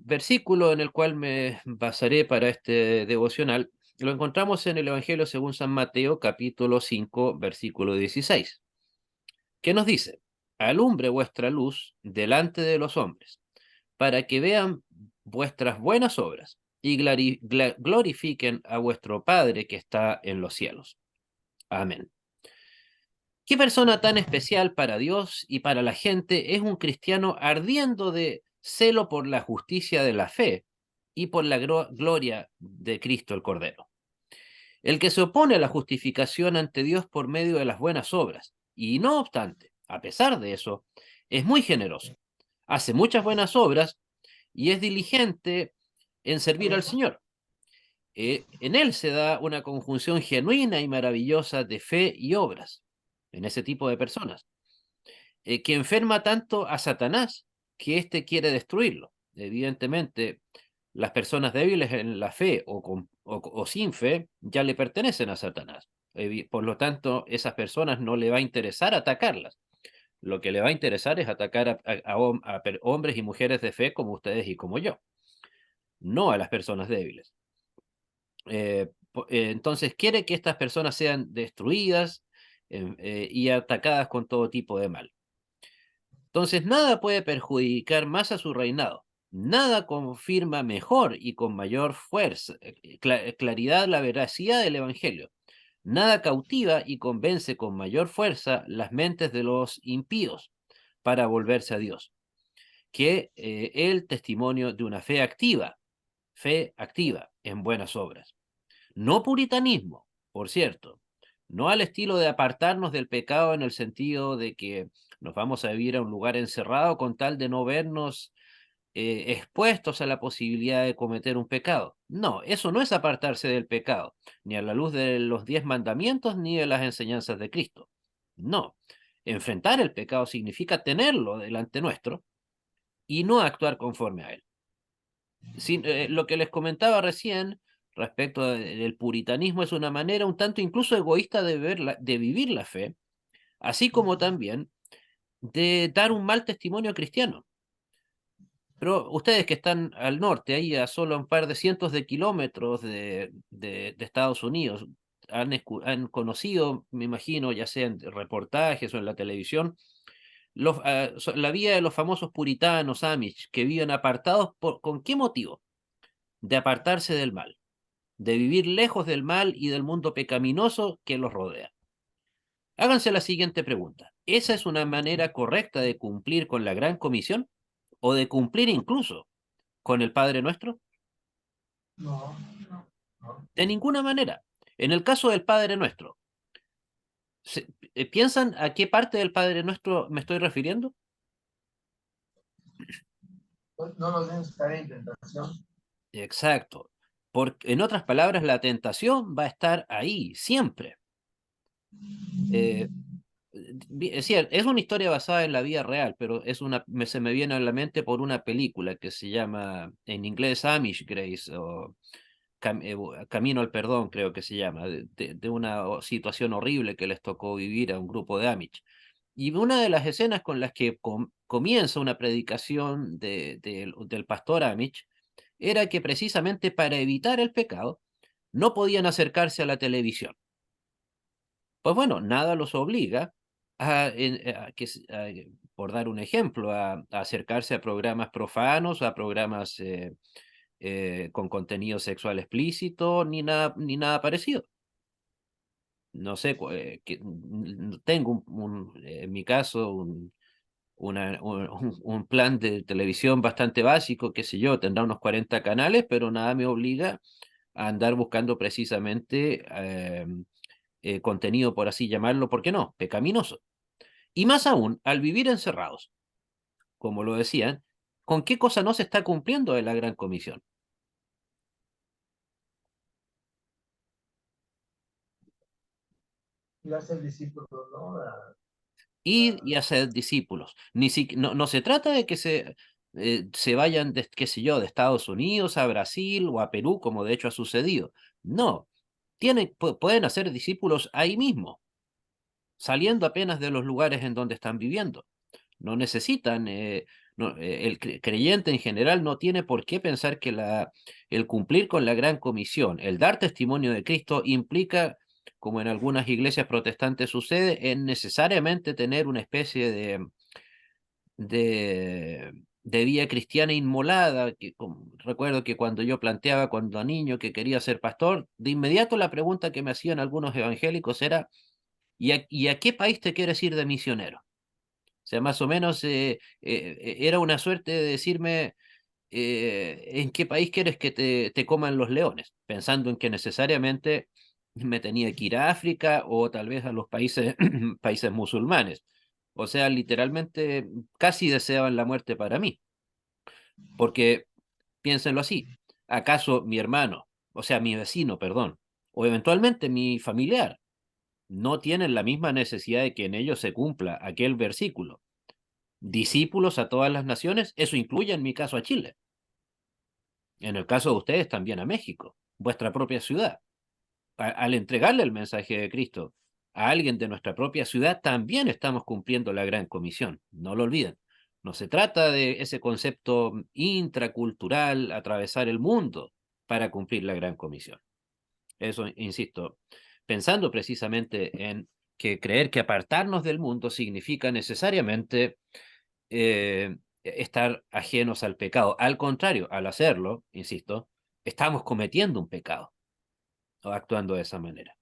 versículo en el cual me basaré para este devocional lo encontramos en el Evangelio según San Mateo, capítulo 5, versículo 16, que nos dice: alumbre vuestra luz delante de los hombres, para que vean vuestras buenas obras y glorifiquen a vuestro Padre que está en los cielos. Amén. ¿Qué persona tan especial para Dios y para la gente es un cristiano ardiendo de celo por la justicia de la fe y por la gloria de Cristo el Cordero? El que se opone a la justificación ante Dios por medio de las buenas obras, y no obstante, a pesar de eso, es muy generoso, hace muchas buenas obras y es diligente en servir al Señor. En él se da una conjunción genuina y maravillosa de fe y obras, en ese tipo de personas, que enferma tanto a Satanás que éste quiere destruirlo. Evidentemente, las personas débiles en la fe o sin fe ya le pertenecen a Satanás. Por lo tanto, esas personas no le va a interesar atacarlas. Lo que le va a interesar es atacar a hombres y mujeres de fe como ustedes y como yo, no a las personas débiles. Entonces quiere que estas personas sean destruidas y atacadas con todo tipo de mal. Entonces nada puede perjudicar más a su reinado. Nada confirma mejor y con mayor fuerza, claridad la veracidad del Evangelio. Nada cautiva y convence con mayor fuerza las mentes de los impíos para volverse a Dios, que el testimonio de una fe activa en buenas obras. No puritanismo, por cierto, no al estilo de apartarnos del pecado en el sentido de que nos vamos a vivir a un lugar encerrado con tal de no vernos expuestos a la posibilidad de cometer un pecado. No, eso no es apartarse del pecado, ni a la luz de los 10 mandamientos ni de las enseñanzas de Cristo. No, enfrentar el pecado significa tenerlo delante nuestro y no actuar conforme a él. Lo que les comentaba recién respecto del puritanismo es una manera un tanto incluso egoísta de vivir la fe, así como también de dar un mal testimonio cristiano. Pero ustedes que están al norte, ahí a solo un par de cientos de kilómetros de Estados Unidos, han conocido, me imagino, ya sea en reportajes o en la televisión, la vida de los famosos puritanos Amish que viven apartados ¿con qué motivo? De apartarse del mal, de vivir lejos del mal y del mundo pecaminoso que los rodea. Háganse la siguiente pregunta: ¿esa es una manera correcta de cumplir con la gran comisión? ¿O de cumplir incluso con el Padre Nuestro? No, no, no. De ninguna manera. En el caso del Padre Nuestro, ¿piensan a qué parte del Padre Nuestro me estoy refiriendo? No nos dejes caer en tentación. Exacto. Porque, en otras palabras, la tentación va a estar ahí, siempre. Eh, es cierto, es una historia basada en la vida real, pero se me viene a la mente por una película que se llama en inglés Amish Grace o Camino al Perdón, creo que se llama, de una situación horrible que les tocó vivir a un grupo de Amish. Y una de las escenas con las que comienza una predicación del pastor Amish era que precisamente para evitar el pecado no podían acercarse a la televisión. Pues bueno, nada los obliga por dar un ejemplo, a acercarse a programas profanos, a programas con contenido sexual explícito, ni nada parecido. No sé, tengo en mi caso un plan de televisión bastante básico, qué sé yo, tendrá unos 40 canales, pero nada me obliga a andar buscando precisamente contenido, por así llamarlo, ¿por qué no? Pecaminoso. Y más aún, al vivir encerrados, como lo decían, ¿con qué cosa no se está cumpliendo de la gran comisión? Y va a ser discípulo, ¿no? Ir y hacer discípulos. No se trata de que se vayan, qué sé yo, de Estados Unidos a Brasil o a Perú, como de hecho ha sucedido. No, pueden hacer discípulos ahí mismo, saliendo apenas de los lugares en donde están viviendo. No necesitan, el creyente en general no tiene por qué pensar que el cumplir con la gran comisión, el dar testimonio de Cristo implica, como en algunas iglesias protestantes sucede, en necesariamente tener una especie de vida cristiana inmolada. Recuerdo que cuando yo planteaba cuando niño que quería ser pastor, de inmediato la pregunta que me hacían algunos evangélicos era, ¿y a qué país te quieres ir de misionero? O sea, más o menos era una suerte de decirme, ¿en qué país quieres que te coman los leones? Pensando en que necesariamente me tenía que ir a África o tal vez a los países, países musulmanes. O sea, literalmente casi deseaban la muerte para mí, porque piénsenlo así, ¿acaso mi hermano, o sea, mi vecino, perdón, o eventualmente mi familiar, no tienen la misma necesidad de que en ellos se cumpla aquel versículo? Discípulos a todas las naciones, eso incluye en mi caso a Chile, en el caso de ustedes también a México, vuestra propia ciudad. Al entregarle el mensaje de Cristo a alguien de nuestra propia ciudad, también estamos cumpliendo la gran comisión, no lo olviden. No se trata de ese concepto intracultural, atravesar el mundo para cumplir la gran comisión. Eso, insisto, pensando precisamente en que creer que apartarnos del mundo significa necesariamente estar ajenos al pecado. Al contrario, al hacerlo, insisto, estamos cometiendo un pecado o actuando de esa manera.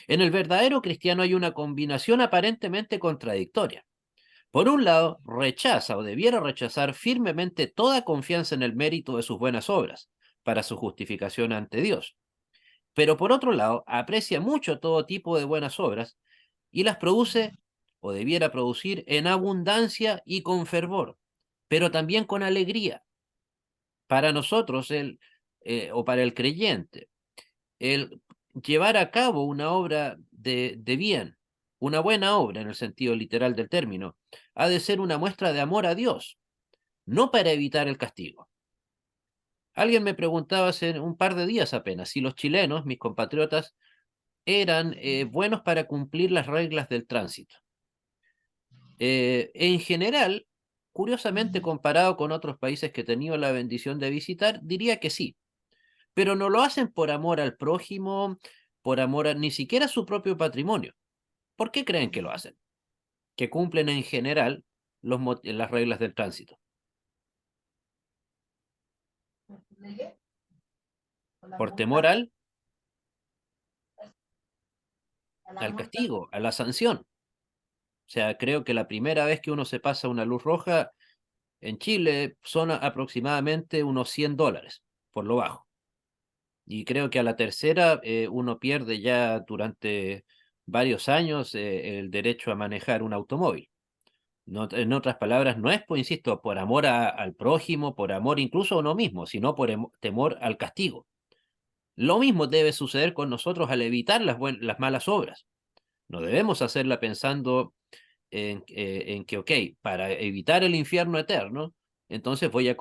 En el verdadero cristiano hay una combinación aparentemente contradictoria. Por un lado, rechaza o debiera rechazar firmemente toda confianza en el mérito de sus buenas obras para su justificación ante Dios. Pero por otro lado, aprecia mucho todo tipo de buenas obras y las produce o debiera producir en abundancia y con fervor, pero también con alegría. Para nosotros, o para el creyente, el llevar a cabo una obra de bien, una buena obra en el sentido literal del término, ha de ser una muestra de amor a Dios, no para evitar el castigo. Alguien me preguntaba hace un par de días apenas si los chilenos, mis compatriotas, eran buenos para cumplir las reglas del tránsito. En general, curiosamente comparado con otros países que he tenido la bendición de visitar, diría que sí, pero no lo hacen por amor al prójimo, por amor a ni siquiera a su propio patrimonio. ¿Por qué creen que lo hacen? Que cumplen en general las reglas del tránsito. Por temor al castigo, a la sanción. O sea, creo que la primera vez que uno se pasa una luz roja en Chile son aproximadamente unos $100, por lo bajo. Y creo que a la tercera uno pierde ya durante varios años el derecho a manejar un automóvil. No, en otras palabras, no es, pues, insisto, por amor al prójimo, por amor incluso a uno mismo, sino por temor al castigo. Lo mismo debe suceder con nosotros al evitar las malas obras. No debemos hacerla pensando en que, ok, para evitar el infierno eterno, entonces voy a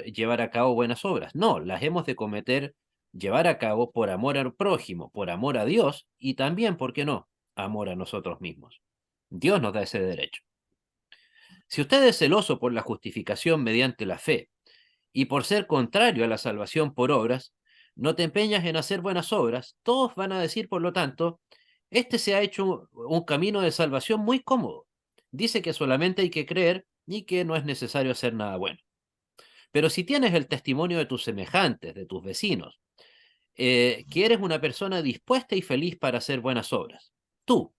llevar a cabo buenas obras. No, las hemos de cometer, llevar a cabo por amor al prójimo, por amor a Dios y también, ¿por qué no?, amor a nosotros mismos. Dios nos da ese derecho. Si usted es celoso por la justificación mediante la fe y por ser contrario a la salvación por obras, no te empeñas en hacer buenas obras, todos van a decir, por lo tanto, este se ha hecho un camino de salvación muy cómodo. Dice que solamente hay que creer y que no es necesario hacer nada bueno. Pero si tienes el testimonio de tus semejantes, de tus vecinos, que eres una persona dispuesta y feliz para hacer buenas obras, tú,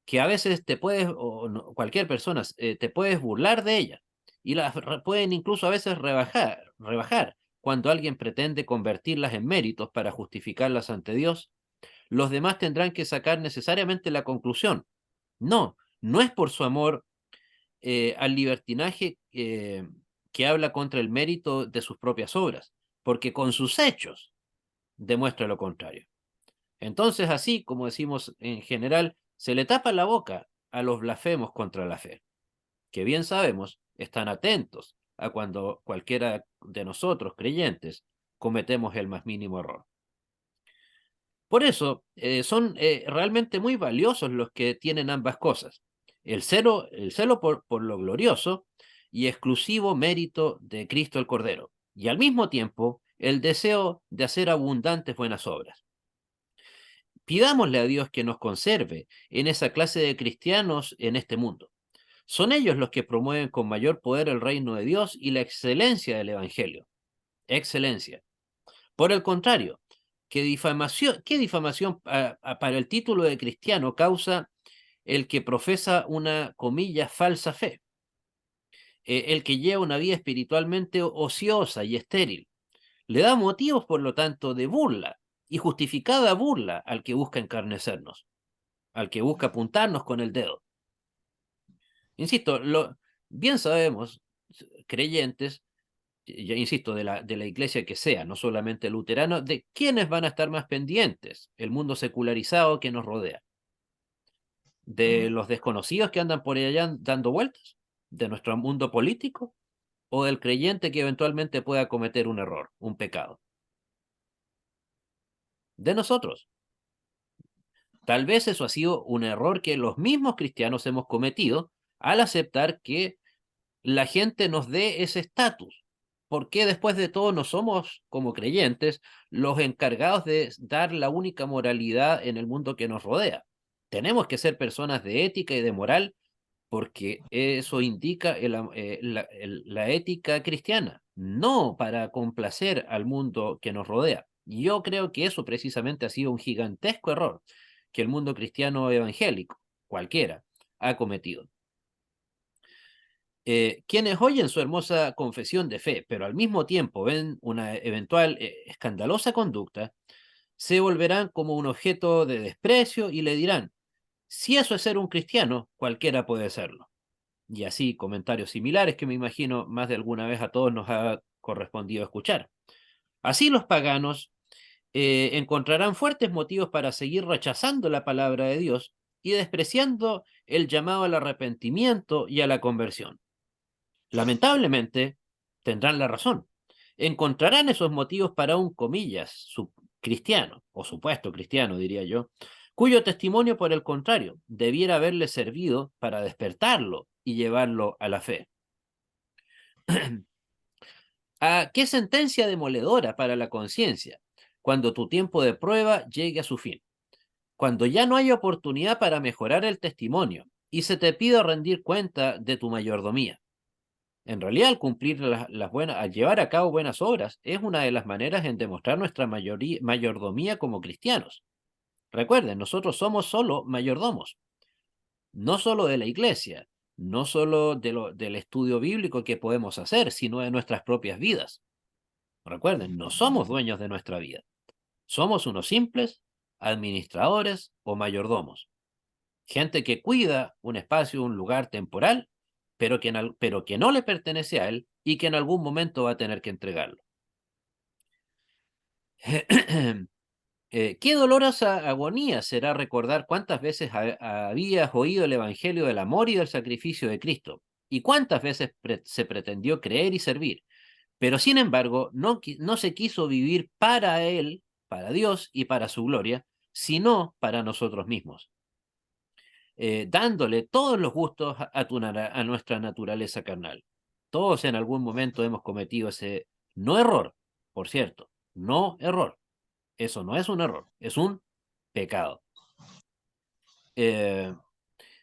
que a veces te puedes, o cualquier persona, te puedes burlar de ella y las pueden incluso a veces rebajar cuando alguien pretende convertirlas en méritos para justificarlas ante Dios, los demás tendrán que sacar necesariamente la conclusión. No, no es por su amor al libertinaje que habla contra el mérito de sus propias obras, porque con sus hechos demuestra lo contrario. Entonces, así como decimos en general, se le tapa la boca a los blasfemos contra la fe, que bien sabemos están atentos a cuando cualquiera de nosotros, creyentes, cometemos el más mínimo error. Por eso, son realmente muy valiosos los que tienen ambas cosas. El celo por lo glorioso y exclusivo mérito de Cristo el Cordero, y al mismo tiempo el deseo de hacer abundantes buenas obras. Pidámosle a Dios que nos conserve en esa clase de cristianos en este mundo. Son ellos los que promueven con mayor poder el reino de Dios y la excelencia del Evangelio. Excelencia. Por el contrario, ¿qué difamación para el título de cristiano causa el que profesa una, comilla, falsa fe? El que lleva una vida espiritualmente ociosa y estéril. Le da motivos, por lo tanto, de burla y justificada burla al que busca encarnecernos, al que busca apuntarnos con el dedo. Insisto, bien sabemos, creyentes, ya insisto, de la iglesia que sea, no solamente luterano, de quiénes van a estar más pendientes, el mundo secularizado que nos rodea, de los desconocidos que andan por allá dando vueltas, de nuestro mundo político, o del creyente que eventualmente pueda cometer un error, un pecado. De nosotros. Tal vez eso ha sido un error que los mismos cristianos hemos cometido al aceptar que la gente nos dé ese estatus, porque después de todo no somos, como creyentes, los encargados de dar la única moralidad en el mundo que nos rodea. Tenemos que ser personas de ética y de moral porque eso indica la ética cristiana, no para complacer al mundo que nos rodea. Yo creo que eso precisamente ha sido un gigantesco error que el mundo cristiano evangélico, cualquiera, ha cometido. Quienes oyen su hermosa confesión de fe, pero al mismo tiempo ven una eventual escandalosa conducta, se volverán como un objeto de desprecio y le dirán, si eso es ser un cristiano, cualquiera puede serlo. Y así comentarios similares que me imagino más de alguna vez a todos nos ha correspondido escuchar. Así los paganos encontrarán fuertes motivos para seguir rechazando la palabra de Dios y despreciando el llamado al arrepentimiento y a la conversión. Lamentablemente, tendrán la razón. Encontrarán esos motivos para un, comillas, cristiano, o supuesto cristiano, diría yo, cuyo testimonio, por el contrario, debiera haberle servido para despertarlo y llevarlo a la fe. ¿A qué sentencia demoledora para la conciencia cuando tu tiempo de prueba llegue a su fin? Cuando ya no hay oportunidad para mejorar el testimonio y se te pide rendir cuenta de tu mayordomía. En realidad, al cumplir al llevar a cabo buenas obras, es una de las maneras en demostrar nuestra mayordomía como cristianos. Recuerden, nosotros somos solo mayordomos, no solo de la iglesia, no solo del estudio bíblico que podemos hacer, sino de nuestras propias vidas. Recuerden, no somos dueños de nuestra vida. Somos unos simples administradores o mayordomos. Gente que cuida un espacio, un lugar temporal, pero que no le pertenece a él y que en algún momento va a tener que entregarlo. Qué dolorosa agonía será recordar cuántas veces habías oído el Evangelio del amor y del sacrificio de Cristo, y cuántas veces se pretendió creer y servir, pero sin embargo no se quiso vivir para Él, para Dios y para su gloria, sino para nosotros mismos. Dándole todos los gustos a nuestra naturaleza carnal. Todos en algún momento hemos cometido ese no error, por cierto, no error. Eso no es un error, es un pecado.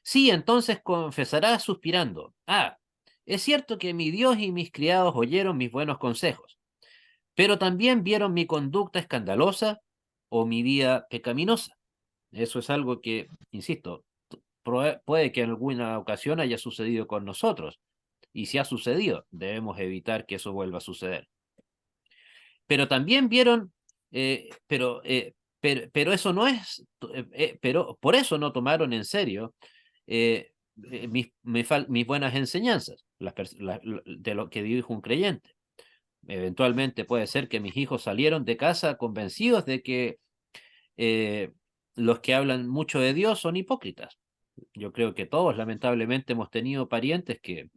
Sí, entonces confesarás suspirando. Es cierto que mi Dios y mis criados oyeron mis buenos consejos, pero también vieron mi conducta escandalosa o mi vida pecaminosa. Eso es algo que, insisto, puede que en alguna ocasión haya sucedido con nosotros. Y si ha sucedido, debemos evitar que eso vuelva a suceder. Pero también vieron, pero eso no es, pero por eso no tomaron en serio mis buenas enseñanzas, de lo que dijo un creyente. Eventualmente puede ser que mis hijos salieron de casa convencidos de que los que hablan mucho de Dios son hipócritas. Yo creo que todos, lamentablemente, hemos tenido parientes que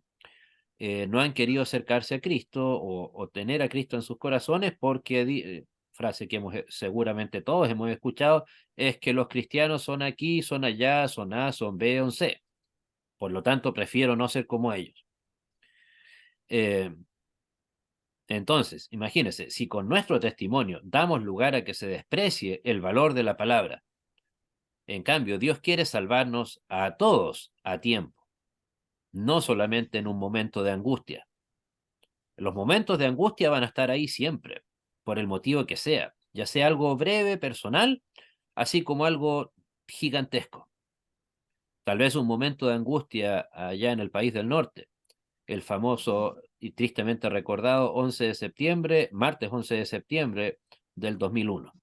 no han querido acercarse a Cristo o tener a Cristo en sus corazones porque, frase que seguramente todos hemos escuchado, es que los cristianos son aquí, son allá, son A, son B, son C. Por lo tanto, prefiero no ser como ellos. Entonces, imagínense, si con nuestro testimonio damos lugar a que se desprecie el valor de la palabra, en cambio, Dios quiere salvarnos a todos a tiempo, no solamente en un momento de angustia. Los momentos de angustia van a estar ahí siempre, por el motivo que sea, ya sea algo breve, personal, así como algo gigantesco. Tal vez un momento de angustia allá en el país del norte, el famoso y tristemente recordado 11 de septiembre, martes 11 de septiembre del 2001.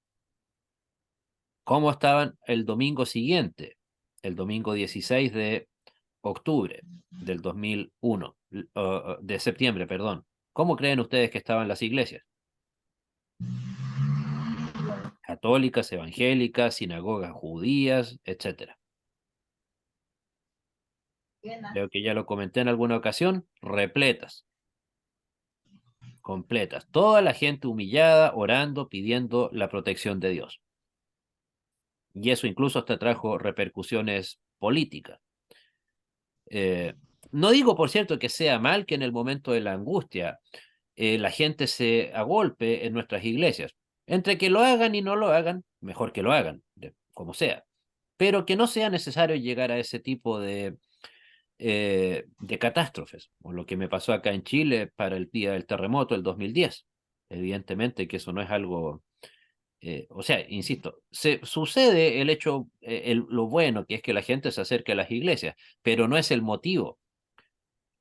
¿Cómo estaban el domingo siguiente, el domingo 16 de octubre del 2001, de septiembre, perdón? ¿Cómo creen ustedes que estaban las iglesias? Católicas, evangélicas, sinagogas judías, etcétera. Creo que ya lo comenté en alguna ocasión, repletas, completas. Toda la gente humillada, orando, pidiendo la protección de Dios. Y eso incluso hasta trajo repercusiones políticas. No digo, por cierto, que sea mal que en el momento de la angustia la gente se agolpe en nuestras iglesias. Entre que lo hagan y no lo hagan, mejor que lo hagan, como sea. Pero que no sea necesario llegar a ese tipo de catástrofes, o lo que me pasó acá en Chile para el día del terremoto del 2010. Evidentemente que eso no es algo, o sea, insisto, sucede el hecho, lo bueno, que es que la gente se acerque a las iglesias, pero no es el motivo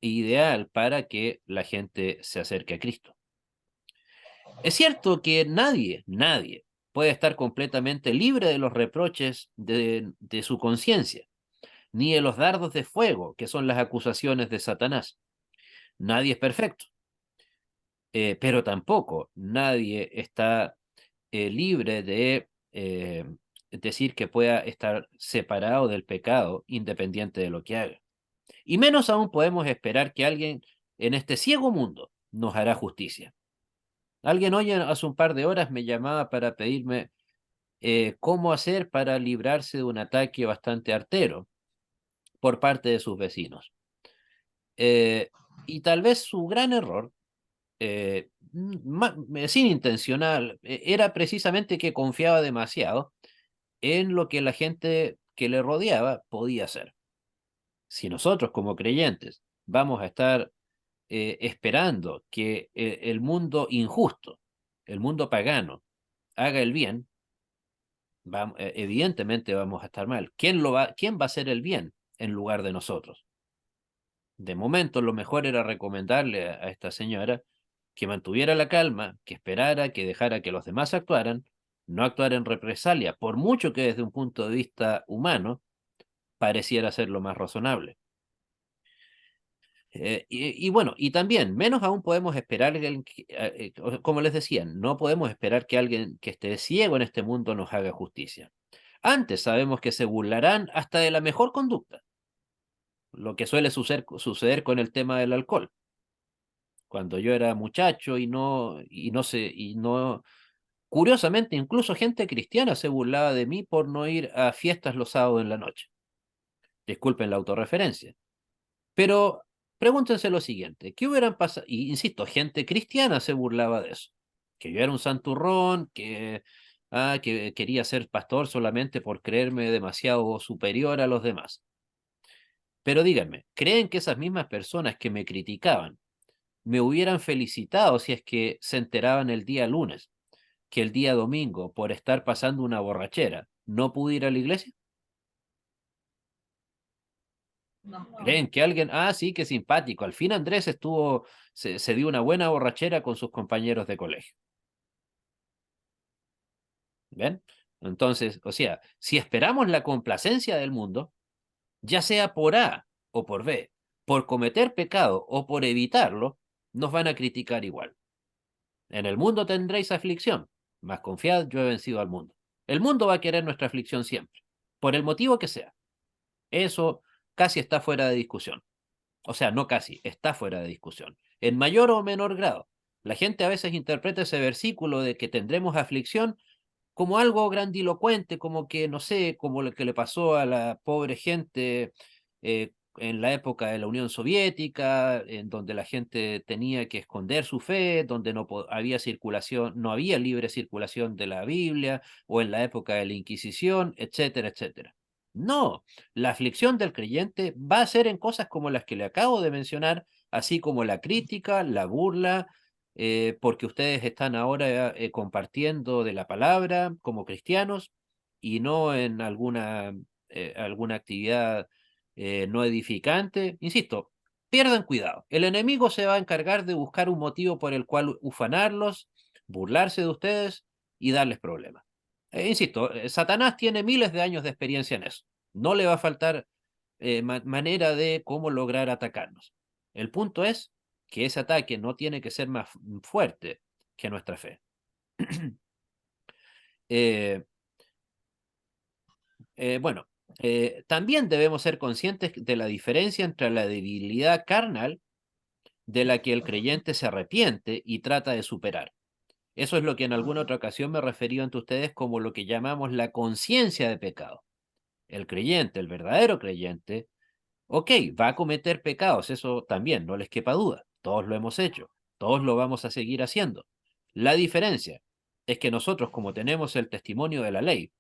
ideal para que la gente se acerque a Cristo. Es cierto que nadie puede estar completamente libre de los reproches de su conciencia, ni de los dardos de fuego, que son las acusaciones de Satanás. Nadie es perfecto, pero tampoco nadie está libre de decir que pueda estar separado del pecado independiente de lo que haga. Y menos aún podemos esperar que alguien en este ciego mundo nos hará justicia. Alguien hoy hace un par de horas me llamaba para pedirme cómo hacer para librarse de un ataque bastante artero por parte de sus vecinos. Y tal vez su gran error, sin intencional, era precisamente que confiaba demasiado en lo que la gente que le rodeaba podía hacer. Si nosotros como creyentes vamos a estar esperando que el mundo injusto, el mundo pagano, haga el bien, evidentemente vamos a estar mal. ¿Quién va a hacer el bien en lugar de nosotros? De momento, lo mejor era recomendarle a esta señora que mantuviera la calma, que esperara, que dejara que los demás actuaran, no actuara en represalia, por mucho que desde un punto de vista humano pareciera ser lo más razonable. Y bueno, y también, menos aún podemos esperar, como les decía, no podemos esperar que alguien que esté ciego en este mundo nos haga justicia. Antes sabemos que se burlarán hasta de la mejor conducta, lo que suele suceder con el tema del alcohol. Cuando yo era muchacho curiosamente, incluso gente cristiana se burlaba de mí por no ir a fiestas los sábados en la noche. Disculpen la autorreferencia. Pero pregúntense lo siguiente, ¿qué hubieran pasado? Y insisto, gente cristiana se burlaba de eso. Que yo era un santurrón, que quería ser pastor solamente por creerme demasiado superior a los demás. Pero díganme, ¿creen que esas mismas personas que me criticaban me hubieran felicitado si es que se enteraban el día lunes que el día domingo, por estar pasando una borrachera, no pude ir a la iglesia? No. ¿Creen que alguien, sí, qué simpático, al fin Andrés se dio una buena borrachera con sus compañeros de colegio? ¿Ven? Entonces, o sea, si esperamos la complacencia del mundo, ya sea por A o por B, por cometer pecado o por evitarlo, nos van a criticar igual. En el mundo tendréis aflicción, mas confiad, yo he vencido al mundo. El mundo va a querer nuestra aflicción siempre, por el motivo que sea. Eso casi está fuera de discusión. O sea, no casi, está fuera de discusión. En mayor o menor grado. La gente a veces interpreta ese versículo de que tendremos aflicción como algo grandilocuente, como que, no sé, como lo que le pasó a la pobre gente en la época de la Unión Soviética, en donde la gente tenía que esconder su fe, donde había circulación, no había libre circulación de la Biblia, o en la época de la Inquisición, etcétera, etcétera. No, la aflicción del creyente va a ser en cosas como las que le acabo de mencionar, así como la crítica, la burla, porque ustedes están ahora compartiendo de la palabra como cristianos y no en alguna actividad no edificante. Insisto, pierdan cuidado. El enemigo se va a encargar de buscar un motivo por el cual ufanarlos, burlarse de ustedes y darles problemas. Insisto, Satanás tiene miles de años de experiencia en eso. No le va a faltar manera de cómo lograr atacarnos. El punto es que ese ataque no tiene que ser más fuerte que nuestra fe. Eh, bueno, también debemos ser conscientes de la diferencia entre la debilidad carnal de la que el creyente se arrepiente y trata de superar. Eso es lo que en alguna otra ocasión me referí ante ustedes como lo que llamamos la conciencia de pecado. El creyente, el verdadero creyente, ok, va a cometer pecados, eso también, no les quepa duda. Todos lo hemos hecho, todos lo vamos a seguir haciendo. La diferencia es que nosotros, como tenemos el testimonio de la ley,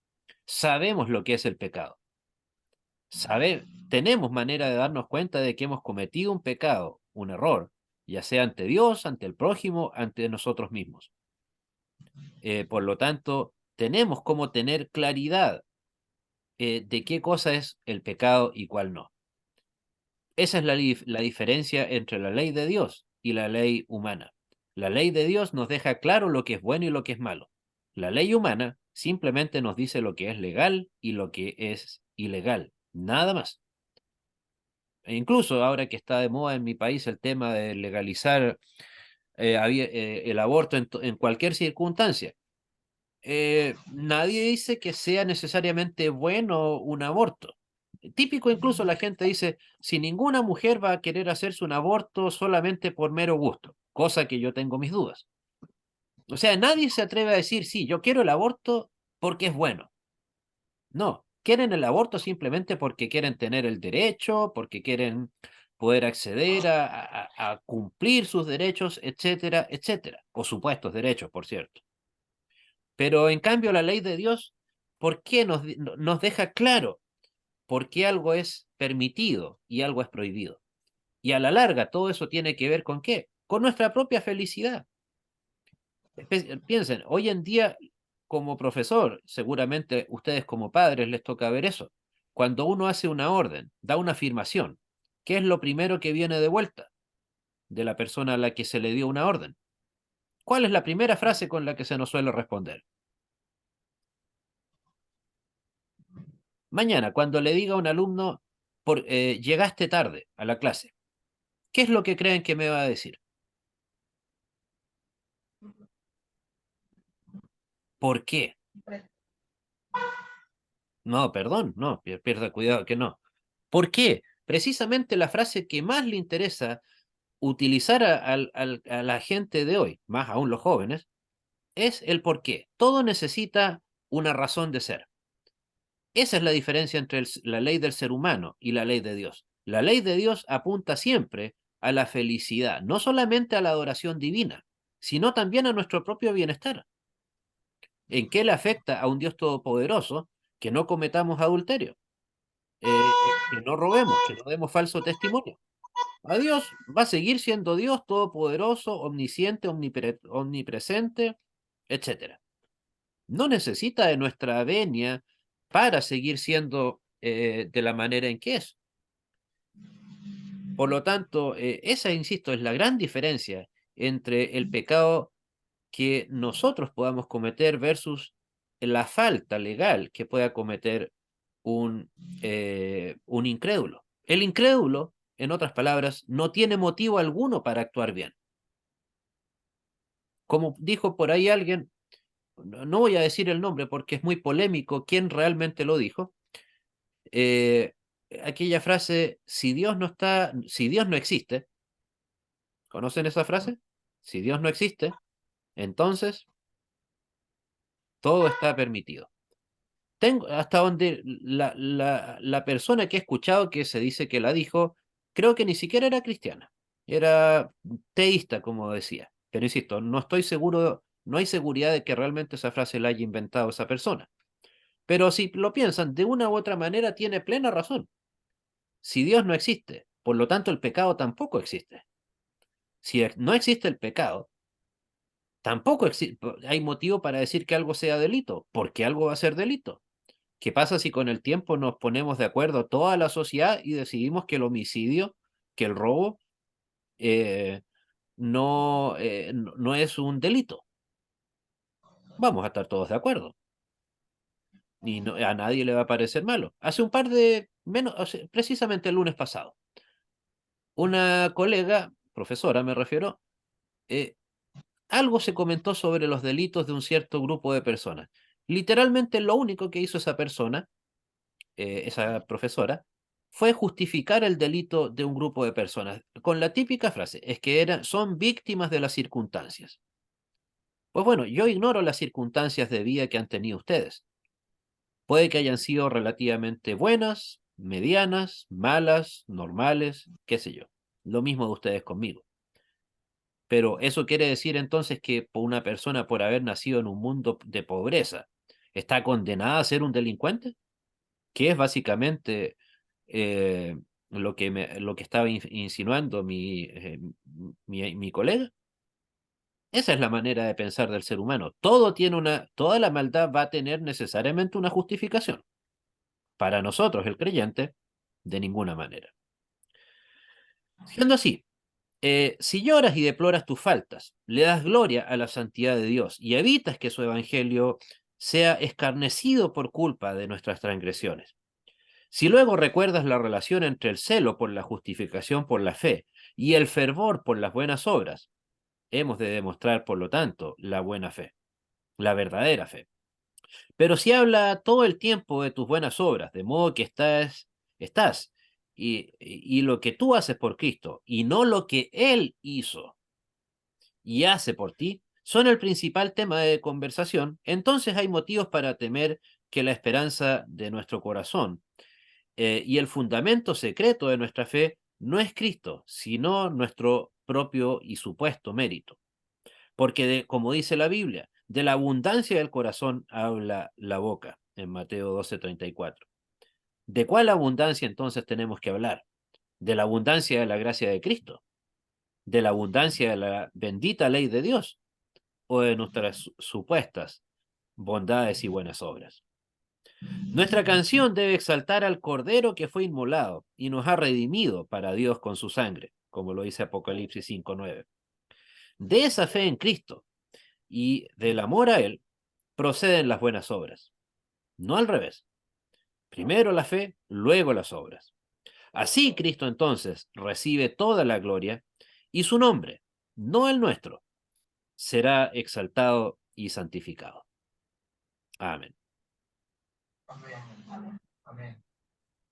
sabemos lo que es el pecado. Tenemos manera de darnos cuenta de que hemos cometido un pecado, un error, ya sea ante Dios, ante el prójimo, ante nosotros mismos. Por lo tanto, tenemos cómo tener claridad de qué cosa es el pecado y cuál no. Esa es la diferencia entre la ley de Dios y la ley humana. La ley de Dios nos deja claro lo que es bueno y lo que es malo. La ley humana simplemente nos dice lo que es legal y lo que es ilegal, nada más. E incluso ahora que está de moda en mi país el tema de legalizar el aborto en cualquier circunstancia. Nadie dice que sea necesariamente bueno un aborto. Típico incluso la gente dice, si ninguna mujer va a querer hacerse un aborto solamente por mero gusto, cosa que yo tengo mis dudas. O sea, nadie se atreve a decir, sí, yo quiero el aborto porque es bueno. No, quieren el aborto simplemente porque quieren tener el derecho, porque quieren poder acceder a cumplir sus derechos, etcétera, etcétera. O supuestos derechos, por cierto. Pero en cambio la ley de Dios, ¿por qué nos deja claro por qué algo es permitido y algo es prohibido? Y a la larga todo eso tiene que ver con qué? Con nuestra propia felicidad. Piensen, hoy en día como profesor, seguramente ustedes como padres les toca ver eso. Cuando uno hace una orden, da una afirmación, ¿qué es lo primero que viene de vuelta de la persona a la que se le dio una orden? ¿Cuál es la primera frase con la que se nos suele responder? Mañana, cuando le diga a un alumno, llegaste tarde a la clase, ¿qué es lo que creen que me va a decir? ¿Por qué? No, perdón, no, pierda cuidado que no. ¿Por qué? Precisamente la frase que más le interesa utilizar a la gente de hoy, más aún los jóvenes, es el por qué. Todo necesita una razón de ser. Esa es la diferencia entre la ley del ser humano y la ley de Dios. La ley de Dios apunta siempre a la felicidad, no solamente a la adoración divina, sino también a nuestro propio bienestar. ¿En qué le afecta a un Dios todopoderoso que no cometamos adulterio? Que no robemos, que no demos falso testimonio. A Dios va a seguir siendo Dios todopoderoso, omnisciente, omnipresente, etcétera. No necesita de nuestra venia para seguir siendo de la manera en que es. Por lo tanto, esa, insisto, es la gran diferencia entre el pecado que nosotros podamos cometer versus la falta legal que pueda cometer un incrédulo. El incrédulo, en otras palabras, no tiene motivo alguno para actuar bien. Como dijo por ahí alguien, no voy a decir el nombre porque es muy polémico quién realmente lo dijo, eh, aquella frase, si Dios no existe, ¿conocen esa frase? Si Dios no existe, entonces todo está permitido. tengo, hasta donde la persona que he escuchado que se dice que la dijo, creo que ni siquiera era cristiana, era teísta, como decía. Pero insisto, no estoy seguro, no hay seguridad de que realmente esa frase la haya inventado esa persona. Pero si lo piensan, de una u otra manera tiene plena razón. Si Dios no existe, por lo tanto el pecado tampoco existe. Si no existe el pecado, tampoco hay motivo para decir que algo sea delito, porque algo va a ser delito. ¿Qué pasa si con el tiempo nos ponemos de acuerdo toda la sociedad y decidimos que el homicidio, que el robo, eh, no es un delito? Vamos a estar todos de acuerdo y a nadie le va a parecer malo. Hace un par de, menos, o sea, precisamente el lunes pasado, una colega, profesora me refiero, eh, algo se comentó sobre los delitos de un cierto grupo de personas. Literalmente lo único que hizo esa persona, esa profesora, fue justificar el delito de un grupo de personas con la típica frase, es que son víctimas de las circunstancias. Pues bueno, yo ignoro las circunstancias de vida que han tenido ustedes. Puede que hayan sido relativamente buenas, medianas, malas, normales, qué sé yo. Lo mismo de ustedes conmigo. Pero eso quiere decir entonces que una persona por haber nacido en un mundo de pobreza está condenada a ser un delincuente, que es básicamente eh, lo que estaba insinuando mi colega. Esa es la manera de pensar del ser humano. Toda la maldad va a tener necesariamente una justificación. Para nosotros, el creyente, de ninguna manera. Siendo así, si lloras y deploras tus faltas, le das gloria a la santidad de Dios y evitas que su evangelio sea escarnecido por culpa de nuestras transgresiones. Si luego recuerdas la relación entre el celo por la justificación por la fe y el fervor por las buenas obras, hemos de demostrar, por lo tanto, la buena fe, la verdadera fe. Pero si habla todo el tiempo de tus buenas obras, de modo que estás, y lo que tú haces por Cristo, y no lo que Él hizo y hace por ti, son el principal tema de conversación, entonces hay motivos para temer que la esperanza de nuestro corazón y el fundamento secreto de nuestra fe no es Cristo, sino nuestro propio y supuesto mérito. Porque, como dice la Biblia, de la abundancia del corazón habla la boca, en Mateo 12:34. ¿De cuál abundancia entonces tenemos que hablar? ¿De la abundancia de la gracia de Cristo? ¿De la abundancia de la bendita ley de Dios? ¿O de nuestras supuestas bondades y buenas obras? Nuestra canción debe exaltar al Cordero que fue inmolado y nos ha redimido para Dios con su sangre, como lo dice Apocalipsis 5:9. De esa fe en Cristo y del amor a Él proceden las buenas obras, no al revés. Primero la fe, luego las obras. Así Cristo entonces recibe toda la gloria y su nombre, no el nuestro, será exaltado y santificado. Amén. Amén. Amén.